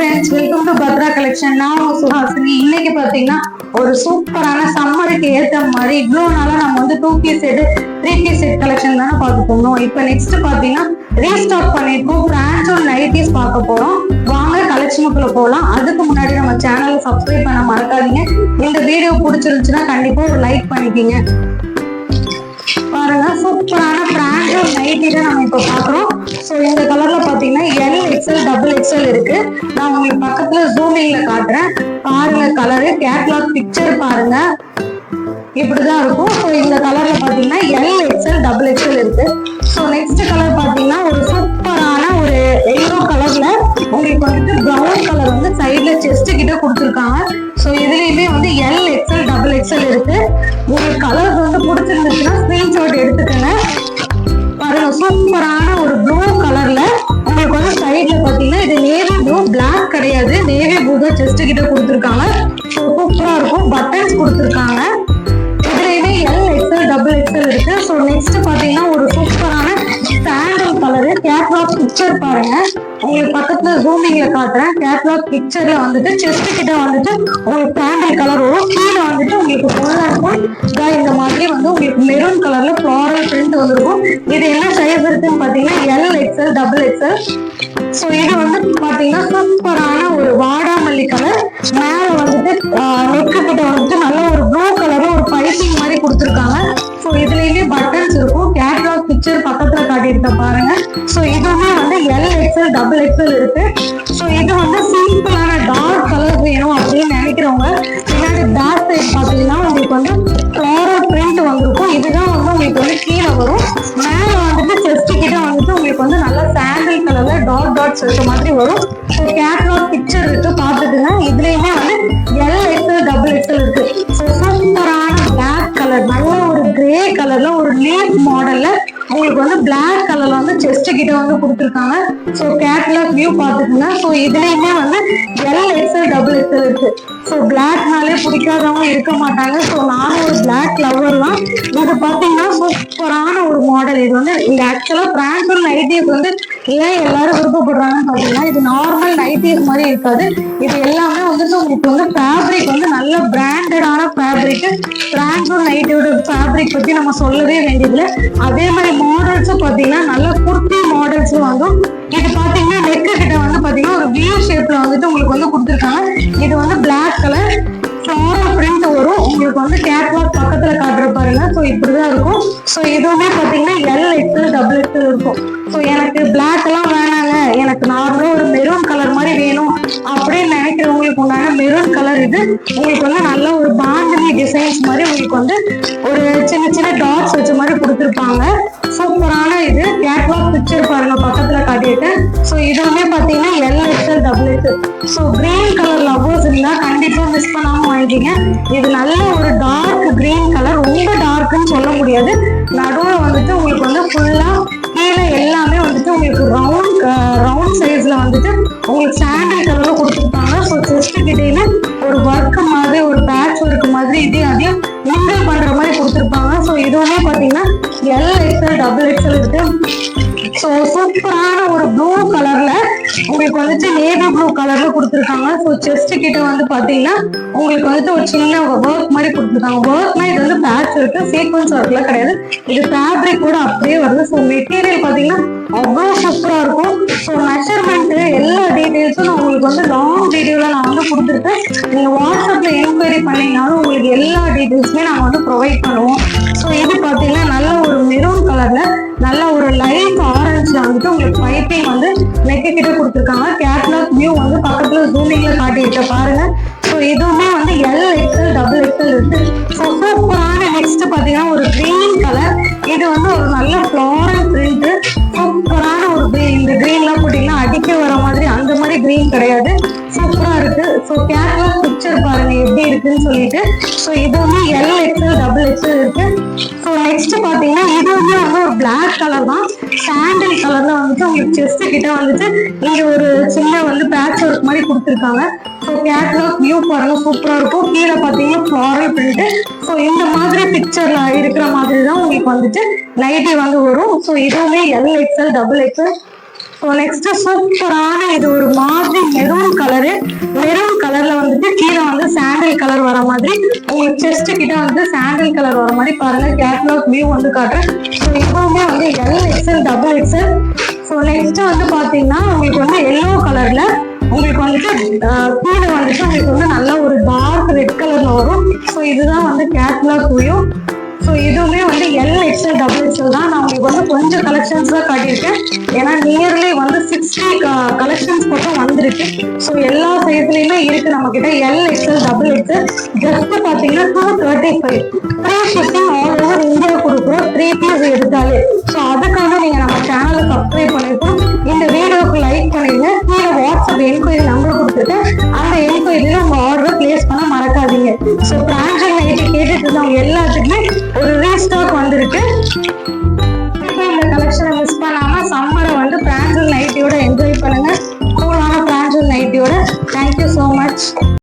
Friends, welcome to Bhadra collection. நான் உங்க சுஹாசினி. இன்னைக்கு பாத்தீங்கன்னா ஒரு சூப்பரான சம்மருக்கு ஏத்த மாதிரி இவ்வளவு நாளா நம்ம வந்து 2 piece set 3 piece set collection தானே பார்க்க போறோம். இப்போ நெக்ஸ்ட் பாத்தீங்கன்னா ரீஸ்டாக் பண்ணிருக்கோம். பிராண்ட்ஸ் அண்ட் நைட்டிஸ் பார்க்க போறோம். வாங்க கலெக்ஷனுக்குள்ள போகலாம். அதுக்கு முன்னாடி நம்ம சேனலை சப்ஸ்கிரைப் பண்ண மறக்காதீங்க. இந்த வீடியோ பிடிச்சிருந்துச்சுன்னா கண்டிப்பா ஒரு லைக் பண்ணிக்கோங்க. பாருங்க, சூப்பரான பிராண்டட் நைட்டி தான் நம்ம இப்போ பாக்குறோம். ஸோ இந்த கலர்ல பாத்தீங்கன்னா LXL XXL இருக்கு. நான் உங்களுக்கு பக்கத்துல ஜூமிங்ல காட்டுறேன். பாருங்க கலரு, கேட்லாக் பிக்சர் பாருங்க, இப்படிதான் இருக்கும். ஸோ இந்த கலர்ல பாத்தீங்கன்னா LXL XXL இருக்கு. ஸோ நெக்ஸ்ட் கலர் பாத்தீங்கன்னா ஒரு சூப்பரான ஒரு எல்லோ கலர்ல உங்களுக்கு வந்துட்டு ப்ரௌன் கலர் வந்து சைட்ல செஸ்ட் கிட்ட கொடுத்துருக்காங்க. ஸோ இதுலயுமே வந்து LXL XXL இருக்கு. உங்களுக்கு கலர்ஸ் வந்து பிடிச்சிருந்துச்சுன்னா ஸ்கிரீன்ஷாட் எடுத்துக்கோங்க. பாருங்க, சூப்பரான ஒரு ப்ளூ கலர்ல உங்களுக்கு வந்து சைட்ல பாத்தீங்கன்னா இது நேவி ப்ளூ, பிளாக் கிடையாது, நேவி ப்ளூ தான் செஸ்ட் கிட்ட கொடுத்துருக்காங்க. ஸோ சூப்பரா இருக்கும். பட்டன்ஸ் கொடுத்துருக்காங்க. இதுலயுமே LXL XXL இருக்கு. ஸோ நெக்ஸ்ட் பாத்தீங்கன்னா ஒரு சூப்பரான சாண்டல் கலரு, கேட்லாக் பிக்சர் பாருங்க. உங்களுக்கு பக்கத்துல ஜூமிங்ல காட்டுறேன். கேட்லாக் பிக்சர்ல வந்துட்டு செஸ்ட் கிட்ட வந்துட்டு உங்களுக்கு சாண்டல் கலர் வரும். கீழே வந்துட்டு உங்களுக்கு ஃபுல்லா இருக்கும். இந்த மாதிரி வந்து உங்களுக்கு மெரூன் கலர்ல ஃப்ளாரல் பிரிண்ட் வந்துருக்கும். இது என்ன சைஸ் இருக்குன்னு பாத்தீங்கன்னா LXL XXL. ஸோ இது வந்து பாத்தீங்கன்னா சூப்பரான ஒரு வாடாமல்லி கலர். மேல வந்துட்டு நெக்கு கிட்ட வந்துட்டு நல்ல ஒரு ப்ளூ கலர்ல ஒரு பைப்பிங் மாதிரி கொடுத்துருக்காங்க. ஸோ இதுலயுமே பட்டன்ஸ் இருக்கும். கேட்லாக் பிக்சர் பக்கத்துல காட்டியிருக்க பாருங்க. ஸோ இதுவுமே வந்து LXL XXL இருக்கு. ஸோ இது வந்து சிம்பிளான டார்க் கலர் வேணும் அப்படின்னு நினைக்கிறவங்க பின்னாடி பேக் சைட் பாத்தீங்கன்னா உங்களுக்கு வந்து ஃப்ளாரல் பிரிண்ட் வந்திருக்கும். இதுதான் வந்து உங்களுக்கு வந்து கீழே வரும். மேல வந்துட்டு செஸ்ட் கிட்ட வந்துட்டு உங்களுக்கு வந்து நல்ல சாண்டல் கலர்ல டாட்ஸ் இருக்க மாதிரி வரும். ஸோ கேட்லாக் பிக்சர் இருக்கு, பாத்துட்டுங்க. இதுலயுமே வந்து LXL XXL இருக்கு. ஸோ சூப்பரான பிளாக் கலர், நல்ல ஒரு கிரே கலர்ல ஒரு லீஃப் மாடல்ல உங்களுக்கு வந்து பிளாக் கலர்ல வந்து செஸ்ட் கிட்ட வந்து கொடுத்துருக்காங்க. ஸோ கேட்லாக் வியூ பாத்துக்குங்க. ஸோ இதுலயுமே வந்து LXL XXL இருக்கு. ஸோ பிளாக்னாலே பிடிக்காதவங்க இருக்க மாட்டாங்க. ஸோ நானும் ஒரு பிளாக் லவர் தான். இது பாத்தீங்கன்னா சூப்பரான ஒரு மாடல். இது வந்து இந்த ஆக்சுவலா பிராண்டட் நைட்டிஸ் வந்து ஏன் எல்லாரும் விருப்பப்படுறாங்கன்னு பாத்தீங்கன்னா இது நார்மல் நைட்டிஸ் மாதிரி இருக்காது. இது எல்லாமே வந்துட்டு உங்களுக்கு வந்து ஃபேப்ரிக் வந்து நல்ல பிராண்டடான ஃபேப்ரிக். பிராண்டட் நைட்டியோட ஃபேப்ரிக் பத்தி நம்ம சொல்லவே வேண்டியதில்லை. அதே மாதிரி மாடல்ஸும் பாத்தீங்கன்னா நல்ல குர்த்தி மாடல்ஸ் வந்து இது பாத்தீங்கன்னா நெக்கு கிட்ட வந்து பாத்தீங்கன்னா ஒரு வியூ ஷேப்ல வந்துட்டு உங்களுக்கு வந்து கொடுத்துருக்காங்க. இது வந்து பிளாக் கலர் ஃப்ளாரல் பிரிண்ட் வரும். உங்களுக்கு வந்து கேட்லாக் பக்கத்துல காட்டுற பாருங்க. ஸோ இப்படிதான் இருக்கும். ஸோ இதுவுமே பாத்தீங்கன்னா LXL XXL இருக்கும். ஸோ எனக்கு பிளாக் எல்லாம் வேணாங்க, எனக்கு நார்மலா ஒரு மெரூன் கலர் மாதிரி வேணும் அப்படின்னு நினைக்கிறவங்களுக்கு உண்டான மெரூன் கலர் இது. உங்களுக்கு வந்து நல்ல ஒரு பாந்தினி டிசைன்ஸ் மாதிரி உங்களுக்கு வந்து ஒரு சின்ன சின்ன டாட்ஸ் வச்ச மாதிரி கொடுத்துருப்பாங்க. சூப்பரான இது. கேட்லாக் பிக்சர் பாருங்க, பக்கத்துல காட்டியிருக்கேன். ஸோ இதுவுமே பாத்தீங்கன்னா LXL XXL. So green colour lovers இருந்தா கண்டிப்பா மிஸ் பண்ணாம வாங்கிக்கீங்க. இது நல்ல ஒரு டார்க் கிரீன் கலர், ரொம்ப டார்க்னு சொல்ல முடியாது. நடுவில் வந்துட்டு உங்களுக்கு வந்து ஃபுல்லா கீழே எல்லாமே வந்துட்டு உங்களுக்கு ரவுண்ட் சைஸ்ல வந்துட்டு உங்களுக்கு சாண்டல் கலர்ல கொடுத்துருப்பாங்க. ஸோ செஸ்ட் கிட்டேயுமே ஒரு ஒர்க் மாதிரி ஒரு பேட்ச் ஒர்க் மாதிரி அதையும் மிங்கிள் பண்ற மாதிரி கொடுத்துருப்பாங்க. ஸோ இதுவுமே பாத்தீங்கன்னா LXL XXL இருக்கு. ஸோ சூப்பரான ஒரு ப்ளூ கலர்ல உங்களுக்கு வந்துட்டு நேவி ப்ளூ கலர்ல கொடுத்துருக்காங்க. ஸோ செஸ்ட் கிட்ட வந்து பாத்தீங்கன்னா உங்களுக்கு வந்துட்டு ஒரு சின்ன ஒர்க் மாதிரி கொடுத்துருக்காங்க. ஒர்க்னா இது வந்து பேட்ச் இருக்கு, சீக்வன்ஸ் ஒர்க்லாம் கிடையாது. இது ஃபேப்ரிக் கூட அப்படியே வருது. ஸோ மெட்டீரியல் பாத்தீங்கன்னா அவ்வளோ சூப்பரா இருக்கும். ஸோ மெஷர்மெண்ட் எல்லா டீடைல்ஸும் நான் உங்களுக்கு வந்து லாங் வீடியோல நான் வந்து கொடுத்துருக்கேன். நீங்க வாட்ஸ்அப்ல என்கொயரி பண்ணீங்கனாலும் உங்களுக்கு எல்லா டீடைல்ஸுமே நாங்கள் வந்து ப்ரொவைட் பண்ணுவோம். ஸோ இது பாத்தீங்கன்னா நல்ல ஒரு மெரூன் கலர்ல நல்ல ஒரு லைட் ஆரஞ்சுல வந்துட்டு உங்களுக்கு பைப்பிங் வந்து நெக்கு கிட்ட கொடுத்துருக்காங்க. கேட்லாக் வியூ வந்து பக்கத்துல ஜூமிங்ல காட்டிட்டு பாருங்க. ஸோ இதுவுமே வந்து LXL XXL இருக்கு. ஸோ சூப்பரான நெக்ஸ்ட் பாத்தீங்கன்னா ஒரு கிரீன் கலர். இது வந்து ஒரு நல்ல ஃப்ளாரல் பிரிண்ட். சூப்பரான ஒரு கிரீன். இந்த கிரீன்லாம் போட்டீங்கன்னா அடிக்க வர மாதிரி அந்த மாதிரி கிரீன் கிடையாது, சூப்பரா இருக்கு. ஸோ கேட்லாக் பிக்சர் பாருங்க எப்படி இருக்குன்னு சொல்லிட்டு. ஸோ இதுவுமே LXL XXL இருக்கு. ஸோ நெக்ஸ்ட் பாத்தீங்கன்னா இது வந்து ஒரு பிளாக் கலர் தான், சாண்டல் கலர்ல வந்துட்டு உங்களுக்கு செஸ்ட் கிட்ட வந்துட்டு இங்க ஒரு சின்ன வந்து பேட்ச் ஒர்க் மாதிரி கொடுத்துருக்காங்க. ஸோ கேட்லாக் வியூ பாருங்க, சூப்பரா இருக்கும். கீழே பாத்தீங்கன்னா ஃப்ளாரல் பிரிண்ட். ஸோ இந்த மாதிரி பிக்சர்ல இருக்கிற மாதிரி தான் உங்களுக்கு வந்துட்டு நைட்டி வந்து வரும். ஸோ இதுவுமே LXL XXL. ஸோ நெக்ஸ்ட் சூப்பரான இது ஒரு மாதிரி மெரூன் கலர். கோல்டன் கலர் வர மாதிரி பாருங்க கேட்லாக் வியூ வந்து காட்டுறேன். ஸோ இப்பவுமே வந்து L XL double XL. So next வந்து பாத்தீங்கன்னா உங்களுக்கு வந்து எல்லோ கலர்ல உங்களுக்கு வந்துட்டு கீழே வந்துட்டு உங்களுக்கு வந்து நல்ல ஒரு டார்க் ரெட் கலர்ல வரும். ஸோ இதுதான் வந்து கேட்லாக் வியூ. ஸோ இதுவுமே வந்து எல் எக்ஸ்எல் டபுள் எக்ஸ்எல் தான். நான் உங்களுக்கு வந்து கொஞ்சம் கலெக்ஷன்ஸ் தான் காட்டியிருக்கேன். ஏன்னா நியர்லி வந்து 60 கலெக்ஷன்ஸ் மட்டும் வந்திருக்கு. ஸோ எல்லா சைஸ்லயுமே இருக்கு நம்ம கிட்ட L XL double XL. Just பாத்தீங்கன்னா 235 free shipping all over India கொடுக்குறோம் 3 பீஸ் எடுத்தாலே. ஸோ அதுக்காக நீங்க நம்ம சேனலை சப்ஸ்கிரைப் பண்ணிருக்கோம். இந்த வீடியோக்கு லைக் பண்ணிடுங்க. கீழே வாட்ஸ்அப் என்கொயரி நம்பர் கொடுத்துட்டு அந்த என்கொயரியில உங்க ஆர்டர் பிளேஸ் பண்ண மறக்காதீங்க. ஸோ பிரான்சல் நைட்டி கேட்டுட்டு இருந்தவங்க எல்லாத்துக்குமே ஒரு ரீஸ்டாக் வந்திருக்கு. இந்த கலெக்ஷனை மிஸ் பண்ணாம சம்மரை வந்து பிரான்சல் நைட்டியோட என்ஜாய் பண்ணுங்க. கூலான பிரான்சல் நைட்டியோட. Thank you so much.